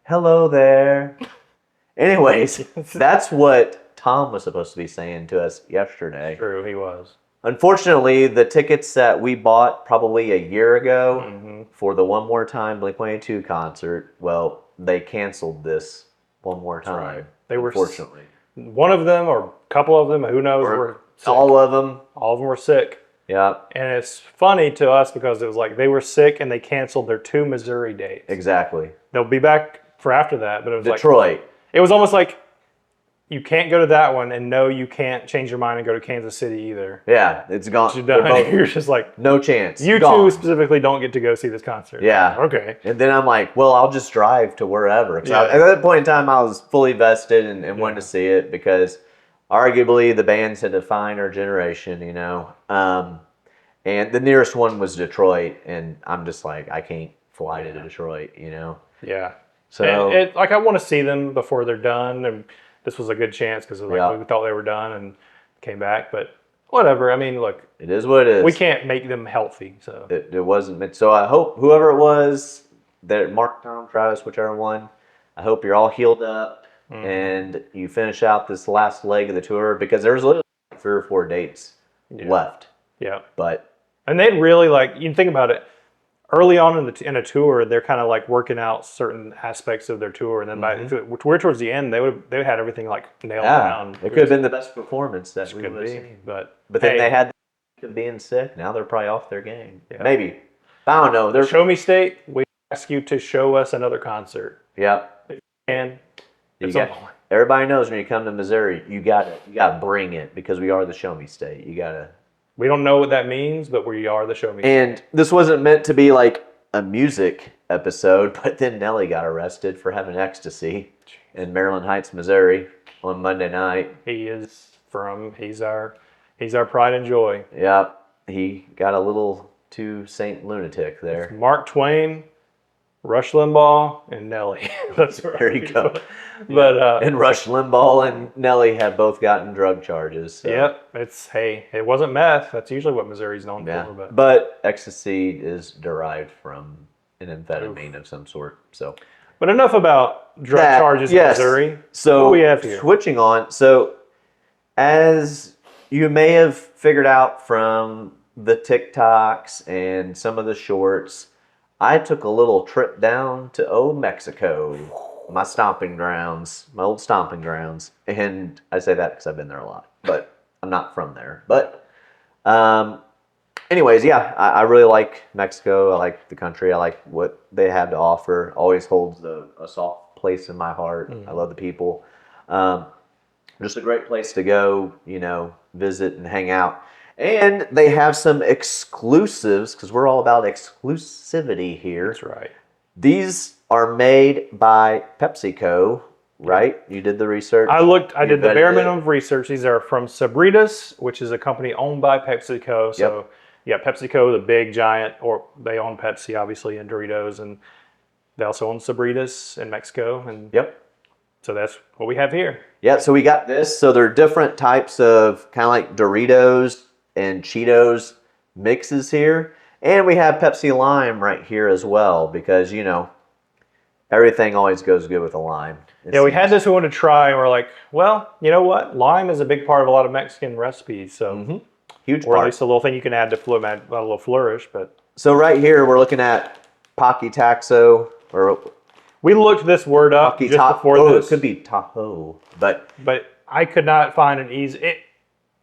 Hello there. Anyways, that's what Tom was supposed to be saying to us yesterday. True, he was. Unfortunately, the tickets that we bought probably a year ago for the One More Time Blink-182 concert, well, they canceled this one more time. Right. They were unfortunately. One of them or a couple of them, who knows, were sick. All of them. All of them were sick. Yeah. And it's funny to us because it was like they were sick and they canceled their 2 Missouri dates. Exactly. They'll be back for after that, but it was Detroit. It was almost like you can't go to that one, and no, you can't change your mind and go to Kansas City either. Yeah, it's gone. You're just like, no chance. You two specifically don't get to go see this concert. Yeah. Okay. And then I'm like, well, I'll just drive to wherever. Yeah. At that point in time, I was fully vested and wanted to see it because arguably the bands had defined our generation, you know. And the nearest one was Detroit, and I'm just like, I can't fly to Detroit, you know. Yeah. So I want to see them before they're done, and this was a good chance because we thought they were done and came back, but whatever. I mean, look, it is what it is. We can't make them healthy, so it wasn't meant. So I hope whoever it was, that Mark, Tom, Travis, whichever one, I hope you're all healed up and you finish out this last leg of the tour because there's literally 3 or 4 dates left. Yeah, and they'd really you think about it. Early on in a tour, they're kind of like working out certain aspects of their tour, and then we're towards the end, they had everything like nailed down. It could have been the best performance that we would have seen. But then they had the being sick. Now they're probably off their game. Yeah. Maybe. I don't know. Show me state. We ask you to show us another concert. Yep. And everybody knows when you come to Missouri, you gotta bring it because we are the Show Me State. You gotta. We don't know what that means, but we are the Show Me. And this wasn't meant to be like a music episode, but then Nelly got arrested for having ecstasy in Maryland Heights, Missouri on Monday night. He's our pride and joy. Yeah, he got a little too Saint Lunatic there. It's Mark Twain, Rush Limbaugh, and Nelly. That's right. There you go. But and Rush Limbaugh and Nelly have both gotten drug charges. So. Yep, it wasn't meth. That's usually what Missouri's known for. But ecstasy is derived from an amphetamine of some sort. So, but enough about drug charges in Missouri. So what do we have here? Switching on. So, as you may have figured out from the TikToks and some of the shorts, I took a little trip down to Mexico. My stomping grounds, my old stomping grounds. And I say that because I've been there a lot, but I'm not from there. But anyways, I really like Mexico. I like the country. I like what they have to offer. Always holds a soft place in my heart. I love the people. Just a great place to go, visit and hang out. And they have some exclusives because we're all about exclusivity here. That's right. These are made by PepsiCo, right? You did the research? I did the bare minimum of research. These are from Sabritas, which is a company owned by PepsiCo. So, PepsiCo, the big giant, or they own Pepsi, obviously, and Doritos, and they also own Sabritas in Mexico. And so that's what we have here. Yeah, so we got this. So they're different types of kind of like Doritos and Cheetos mixes here. And we have Pepsi Lime right here as well because, everything always goes good with a lime. We had this we wanted to try, and we're like, well, you know what? Lime is a big part of a lot of Mexican recipes. So huge or part. At least a little thing you can add to add a little flourish. But so right here, we're looking at Paquitaxo, or we looked this word up just before this. It could be Tahoe, but I could not find an easy.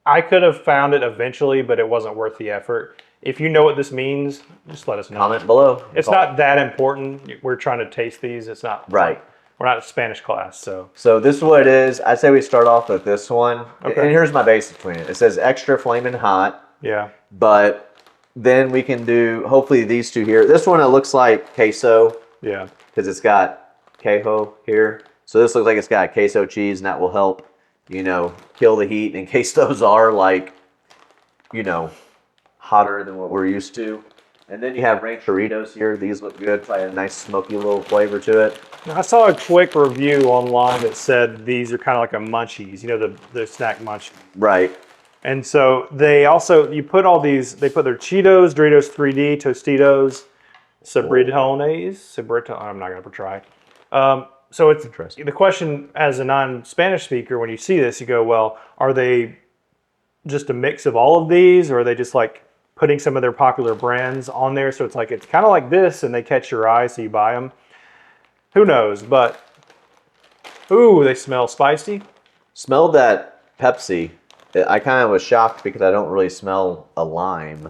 I could have found it eventually, but it wasn't worth the effort. If you know what this means, just let us know. Comment below. It's not that important. We're trying to taste these. It's not right. We're not a Spanish class, so. So this is what it is. I say we start off with this one. Okay. And here's my basic plan. It says extra flaming hot. Yeah. But then we can do hopefully these two here. This one it looks like queso. Yeah. Because it's got quejo here. So this looks like it's got queso cheese, and that will help, kill the heat in case those are hotter than what we're used to. And then you have rancheritos here. These look good. Probably a nice smoky little flavor to it. I saw a quick review online that said these are kind of like a munchies, the snack munchies. Right. And so they also, they put their Cheetos, Doritos 3D, Tostitos, Sabritones, I'm not going to try, So it's Interesting. the question as a non-Spanish speaker, when you see this, you go, well, are they just a mix of all of these, or are they just like putting some of their popular brands on there? So it's kind of like this, and they catch your eye, so you buy them. Who knows? But ooh, they smell spicy. Smelled that Pepsi. I kind of was shocked because I don't really smell a lime.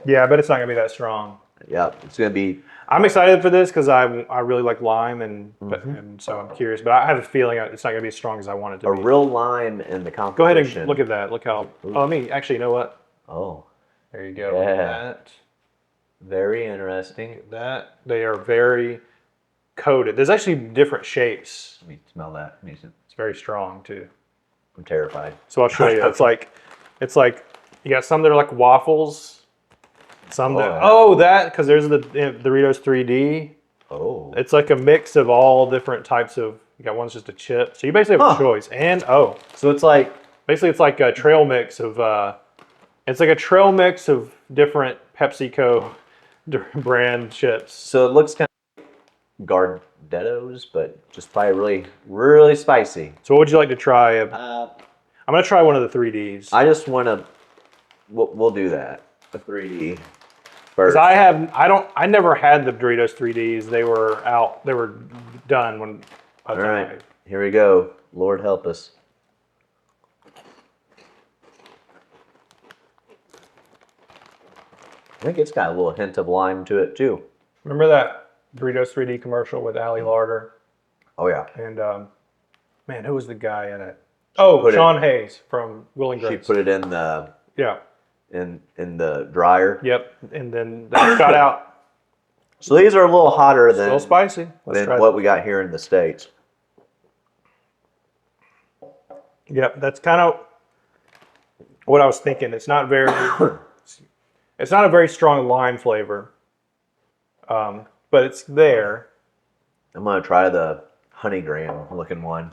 Yeah, I bet it's not gonna be that strong. Yep, it's gonna be. I'm excited for this because I really like lime, and so I'm curious. But I have a feeling it's not gonna be as strong as I want it to A be. real lime in the competition. Go ahead and look at that. Look how. Oh, actually, you know what? Oh, There you go. Look at yeah. that. Very interesting. That they are very coated. There's actually different shapes. Let me smell that. It's very strong too. I'm terrified. So I'll show you. It's like you got some that are like waffles. Some that because there's the Doritos 3D. Oh. It's like a mix of all different types of. You got one's just a chip. So you basically have a choice. And So it's like basically it's like a trail mix of. It's like a trail mix of different PepsiCo brand chips. so it looks kind of Gardettos, but just probably really really spicy. So what would you like to try? I'm gonna try one of the 3Ds. I just want to. We'll do that. The 3D Because first. I never had the Doritos 3Ds. They were out. They were done when. All right, here we go. Lord help us. I think it's got a little hint of lime to it too. Remember that Doritos 3D commercial with Ali Larder Oh yeah. and man, who was the guy in it? Oh, Sean Hayes from Will and She Grace. put it in the Yeah. in the dryer. Yep. And then that got out. So these are a little hotter than Still spicy. Let's than try what that. we got here in the States. Yep. That's kind of what I was thinking. It's not very. It's not a very strong lime flavor, but it's there. I'm gonna try the honey graham looking one.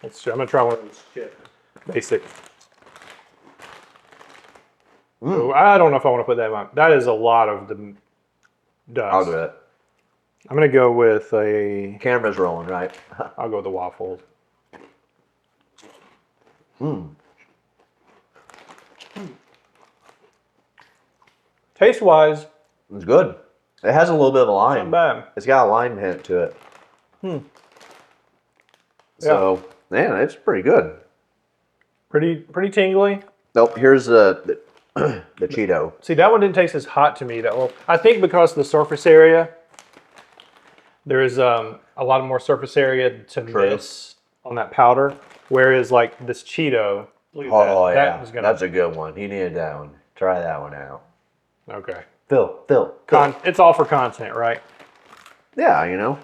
I'm gonna try one of these chips. Basic. So I don't know if I want to put that on. That is a lot of the dust. I'll do it. I'm gonna go with a. Camera's rolling, right? I'll go with the waffles. Taste wise, It's good. It has a little bit of a not lime. bad. It's got a lime hint to it. So, man, it's pretty good. Pretty tingly. Nope, here's the Cheeto. See, that one didn't taste as hot to me. That well, I think because of the surface area, there is a lot more surface area to miss on that powder. Whereas like this Cheeto, look at Oh that. yeah, That was gonna, that's a good one. He needed that one. Try that one out. okay. Phil. It's all for content, right? Yeah, you know.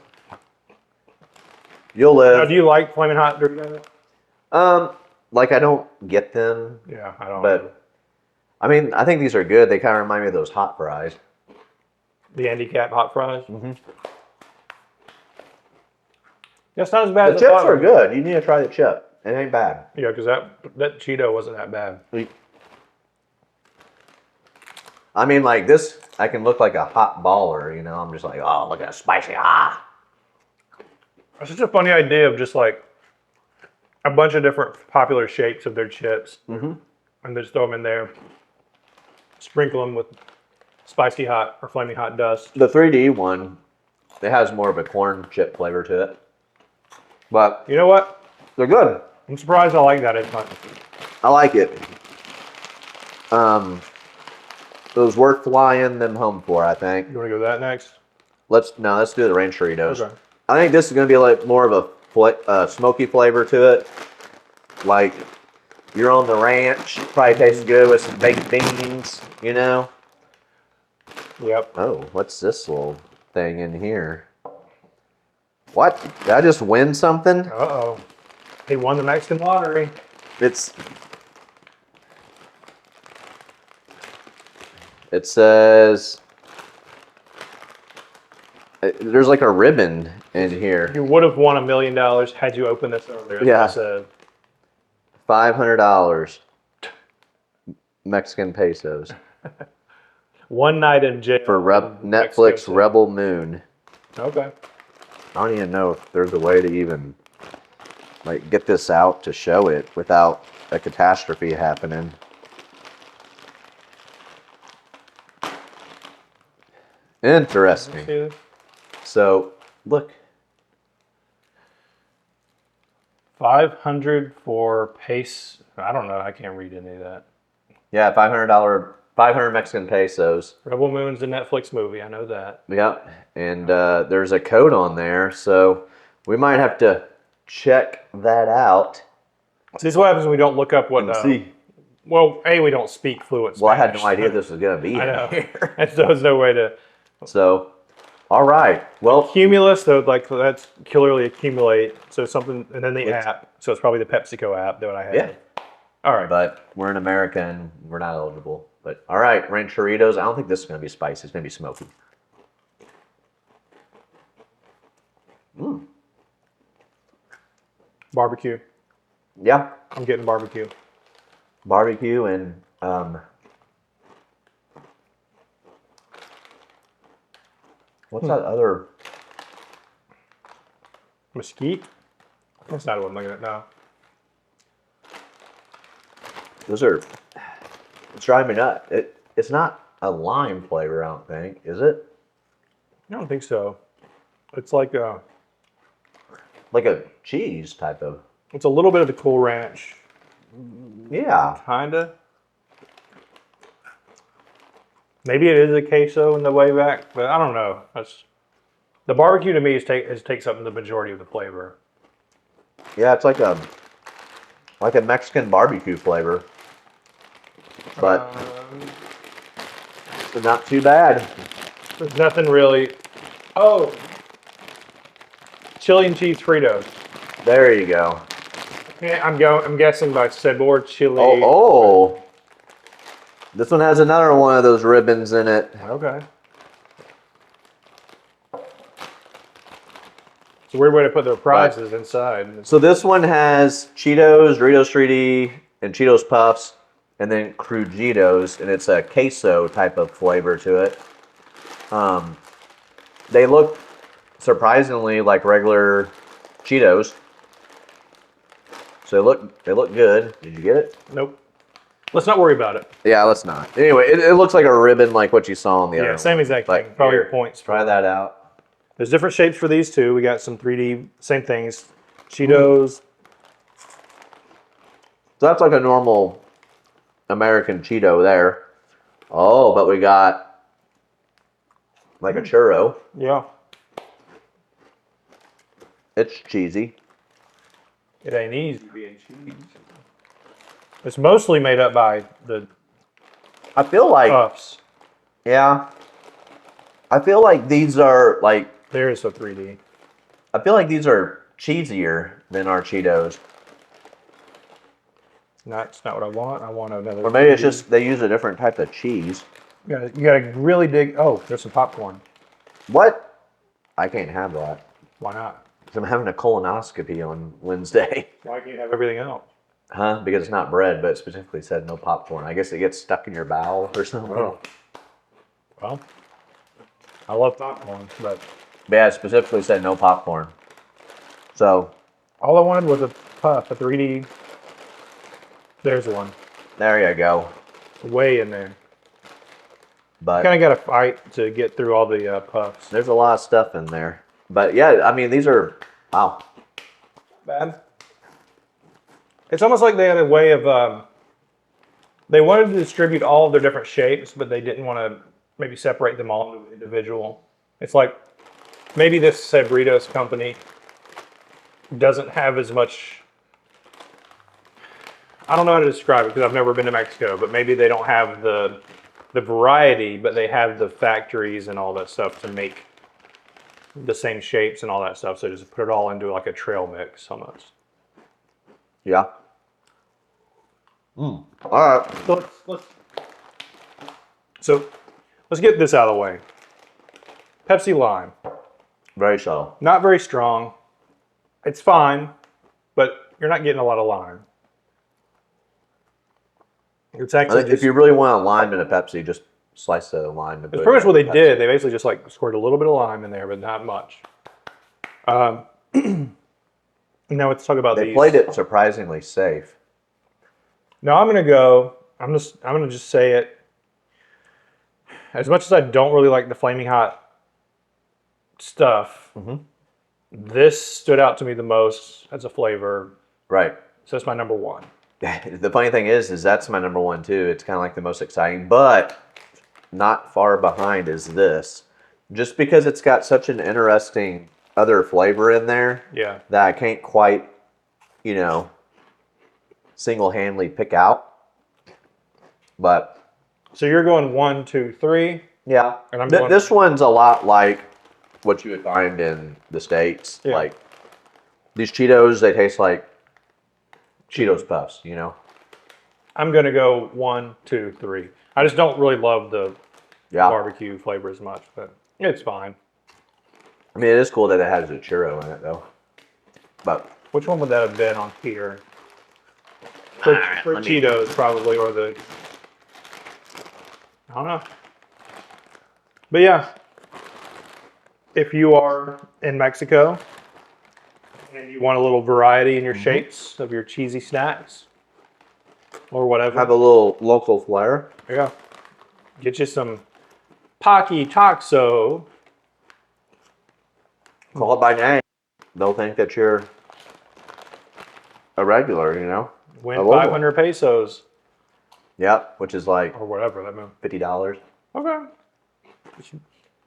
You'll Now, live. do you like Flaming Hot Doritos? Like I don't get them, Yeah, I don't. but I mean, I think these are good. They kind of remind me of those hot fries. The handicap hot fries. Mm-hmm. That's not as bad. The as chips are good. You need to try the chip. It ain't bad. Yeah, because that Cheeto wasn't that bad. I mean, like this, I can look like a hot baller. You know, I'm just like, oh, look at that spicy. It's such a funny idea of just like a bunch of different popular shapes of their chips, and they just throw them in there, sprinkle them with spicy hot or flaming hot dust. The 3D one, it has more of a corn chip flavor to it, but You know what? they're good. I'm surprised I like that as much. I like it. It was worth flying them home for, I think. You want to go with that next? Let's do the ranch Doritos. Okay. I think this is going to be like more of a smoky flavor to it. Like you're on the ranch, probably tastes good with some baked beans, you know. Yep. Oh, what's this little thing in here? What? Did I just win something? Uh-oh. He won the Mexican lottery. It says there's like a ribbon in here. You would have won $1 million had you opened this earlier. Yeah. It said. $500 Mexican pesos One night in jail. for in Netflix Mexico Rebel Moon. City. Okay. I don't even know if there's a way to even like get this out to show it without a catastrophe happening. Interesting. See this? So look, 500 for pace. I don't know. I can't read any of that. yeah, $500 Mexican pesos. Rebel Moon's a Netflix movie. I know that. Yep, and there's a code on there, so we might have to check that out. So this is what happens when we don't look up what. And see. Well, we don't speak fluent Spanish. Well, I had no idea this was gonna be I in know. here. And so there's no way to. So, all right. Well, Cumulus, though, like that's clearly accumulate. So something, and then the app. So it's probably the PepsiCo app that I had. yeah. All right. But we're in America and we're not eligible. But all right, Rancheritos. I don't think this is gonna be spicy. It's gonna be smoky. Barbecue. Yeah, I'm getting barbecue. barbecue and what's that other? Mesquite. That's not what I'm looking at now. Those are. It's driving me nuts. It's not a lime flavor, I don't think, is it? I don't think so. It's like Like a cheese type of. it's a little bit of the Cool Ranch, Yeah. kinda. Maybe it is a queso in the way back, but I don't know. That's the barbecue to me takes up the majority of the flavor. Yeah, it's like a Mexican barbecue flavor, but it's not too bad. There's nothing really. Oh, chili and cheese Fritos. There you go. Yeah, I'm guessing by Sabor Chili. Oh. This one has another one of those ribbons in it. Okay. It's a weird way to put their prizes inside. So this one has Cheetos, Doritos 3D, and Cheetos Puffs, and then Crujitos, and it's a queso type of flavor to it. They look surprisingly like regular Cheetos. So they look good. Did you get it? Nope. Let's not worry about it. Yeah, let's not. Anyway, it looks like a ribbon like what you saw on the other Yeah, same exact Like, thing. Probably here, your points. Try that out. There's different shapes for these two. We got some 3D, same things. Cheetos. So that's like a normal American Cheeto there. Oh, but we got like a churro. Yeah. It's cheesy. It ain't easy being cheese. It's mostly made up by the I feel like, puffs. yeah. I feel like these are like, There is a 3D. I feel like these are cheesier than our Cheetos. That's not what I want. I want another. Or maybe it's 3D. just they use a different type of cheese. You gotta really dig. Oh, there's some popcorn. What? I can't have that. Why not? 'Cause I'm having a colonoscopy on Wednesday. Why can't you have everything else? Huh? Because it's not bread, but it specifically said no popcorn. I guess it gets stuck in your bowel or something. Oh. Well, I love popcorn, but But yeah, it specifically said no popcorn. So all I wanted was a puff, a 3D. There's one. there you go. Way in there. But Kind of got to fight to get through all the puffs. there's a lot of stuff in there. But yeah, I mean, these are, wow. Bad. It's almost like they had a way of, they wanted to distribute all of their different shapes, but they didn't want to maybe separate them all into individual. It's like maybe this Sabritas company doesn't have as much. I don't know how to describe it because I've never been to Mexico, but maybe they don't have the variety, but they have the factories and all that stuff to make the same shapes and all that stuff. So just put it all into like a trail mix almost. Yeah. All right. So let's get this out of the way. Pepsi Lime, Very subtle. not very strong. It's fine, but you're not getting a lot of lime. It's I actually think if you really want a lime in a Pepsi, just slice the lime. it's pretty much what they did. They basically just like squirted a little bit of lime in there, but not much. Um, now let's talk about They these. played it surprisingly safe. Now I'm gonna go. I'm gonna just say it. As much as I don't really like the flaming hot stuff, this stood out to me the most as a flavor. Right. So that's my number one. The funny thing is that's my number one too. It's kind of like the most exciting, but not far behind is this. Just because it's got such an interesting other flavor in there Yeah. that I can't quite, single-handedly pick out. But So you're going 1, 2, 3. yeah, And I'm going. this one's a lot like what you would find in the States. Yeah. Like these Cheetos, they taste like Cheetos Puffs, I'm gonna go 1, 2, 3. I just don't really love the Yeah. barbecue flavor as much, but it's fine. I mean, it is cool that it has a churro in it, though. But Which one would that have been on here? For Cheetos, probably, or the. I don't know. But yeah, if you are in Mexico and you want a little variety in your shapes of your cheesy snacks or whatever, have a little local flair. yeah, get you some Pocky Toxo. Call it by name. They'll think that you're a regular, Win A local. 500 pesos Yep, which is like or whatever that means. $50. Okay.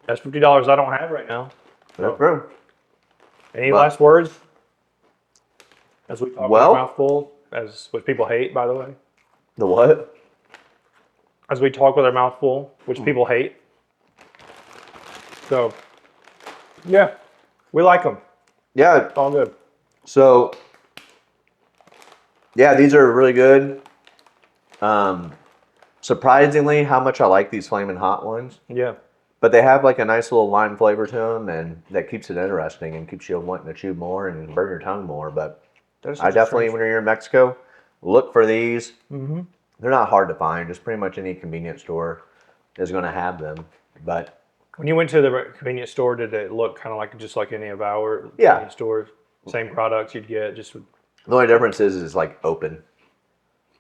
That's $50 I don't have right now. That's true. Any But- last words? As we talk Well- with our mouth full, as which people hate, by the way. The what? As we talk with our mouth full, which people hate. So, yeah, we like them. Yeah, It's all good. so, yeah, these are really good. Surprisingly, how much I like these Flamin' Hot ones. Yeah. But they have like a nice little lime flavor to them, and that keeps it interesting and keeps you wanting to chew more and burn your tongue more. But I definitely, when you're in Mexico, look for these. Mm-hmm. They're not hard to find. Just pretty much any convenience store is going to have them. But When you went to the convenience store, did it look kind of like just like any of our Yeah. convenience stores? Same products you'd get, just with, the only difference is it's like open.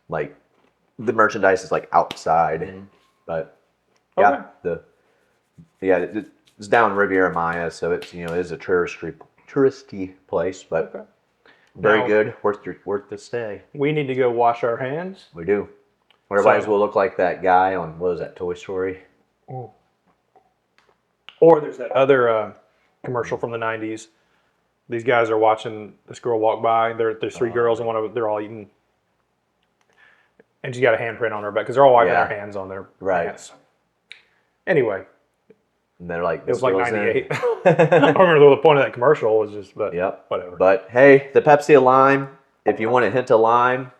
Like the merchandise is like outside. But yeah, it's down Riviera Maya, so it's it is a touristy place, but Okay. very Now- good, worth the stay. we need to go wash our hands. We do. Or might as So- well look like that guy on what was that Toy Story? Or there's that other commercial from the 90s. These guys are watching this girl walk by. There's three girls, and one of them, they're all eating. And she's got a handprint on her back because they're all wiping Yeah. their hands on their Right. pants. Anyway, And they're like, it was like 98. I Yep. don't remember what the point of that commercial was, just, but whatever. But hey, the Pepsi of lime. If you want a hint of lime,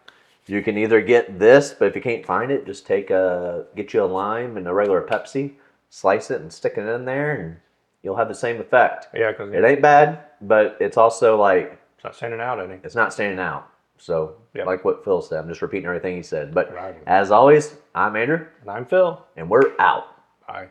you can either get this, but if you can't find it, just get you a lime and a regular Pepsi, slice it and stick it in there, and you'll have the same effect. Yeah, because It ain't bad, but it's also like it's not standing out any. it's not standing out. So, Yep. like what Phil said, I'm just repeating everything he said. But Right. as always, I'm Andrew, And I'm Phil. and we're out. Bye.